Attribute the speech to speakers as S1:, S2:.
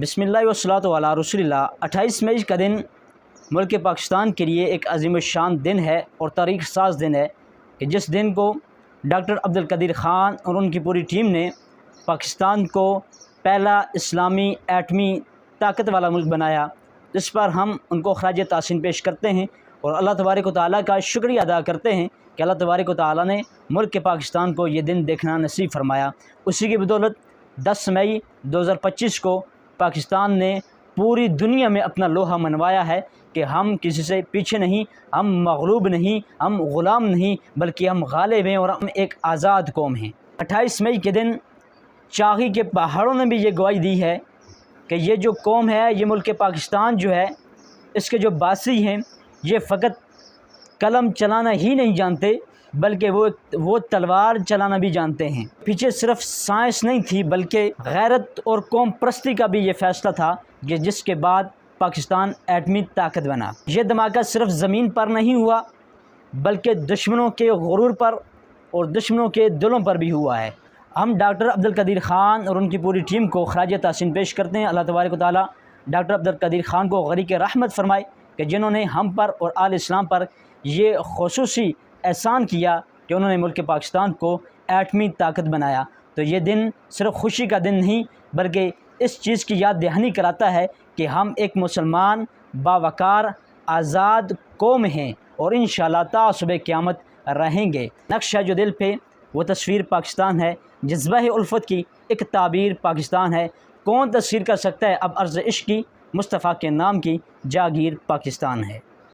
S1: بسم اللہ والصلاۃ علی رسول اللہ۔ 28 مئی کا دن ملک پاکستان کے لیے ایک عظیم الشان دن ہے اور تاریخ ساز دن ہے کہ جس دن کو ڈاکٹر عبدالقدیر خان اور ان کی پوری ٹیم نے پاکستان کو پہلا اسلامی ایٹمی طاقت والا ملک بنایا، جس پر ہم ان کو خراج تحسین پیش کرتے ہیں اور اللہ تبارک و تعالیٰ کا شکریہ ادا کرتے ہیں کہ اللہ تبارک و تعالیٰ نے ملک پاکستان کو یہ دن دیکھنا نصیب فرمایا۔ اسی کی بدولت 10 مئی 2025 کو پاکستان نے پوری دنیا میں اپنا لوہا منوایا ہے کہ ہم کسی سے پیچھے نہیں، ہم مغلوب نہیں، ہم غلام نہیں، بلکہ ہم غالب ہیں اور ہم ایک آزاد قوم ہیں۔ 28 مئی کے دن چاغی کے پہاڑوں نے بھی یہ گواہی دی ہے کہ یہ جو قوم ہے، یہ ملک پاکستان جو ہے، اس کے جو باسی ہیں، یہ فقط قلم چلانا ہی نہیں جانتے بلکہ وہ تلوار چلانا بھی جانتے ہیں۔ پیچھے صرف سائنس نہیں تھی بلکہ غیرت اور قوم پرستی کا بھی یہ فیصلہ تھا کہ جس کے بعد پاکستان ایٹمی طاقت بنا۔ یہ دھماکہ صرف زمین پر نہیں ہوا بلکہ دشمنوں کے غرور پر اور دشمنوں کے دلوں پر بھی ہوا ہے۔ ہم ڈاکٹر عبدالقدیر خان اور ان کی پوری ٹیم کو خراج تحسین پیش کرتے ہیں۔ اللہ تبارک و تعالیٰ ڈاکٹر عبدالقدیر خان کو غریق رحمت فرمائے کہ جنہوں نے ہم پر اور آل اسلام پر یہ خصوصی احسان کیا کہ انہوں نے ملک پاکستان کو ایٹمی طاقت بنایا۔ تو یہ دن صرف خوشی کا دن نہیں بلکہ اس چیز کی یاد دہانی کراتا ہے کہ ہم ایک مسلمان باوقار آزاد قوم ہیں اور انشاءاللہ تا صبح قیامت رہیں گے۔ نقشہ جو دل پہ وہ تصویر پاکستان ہے، جذبہ الفت کی ایک تعبیر پاکستان ہے۔ کون تصویر کر سکتا ہے اب عرض عشق کی، مصطفیٰ کے نام کی جاگیر پاکستان ہے۔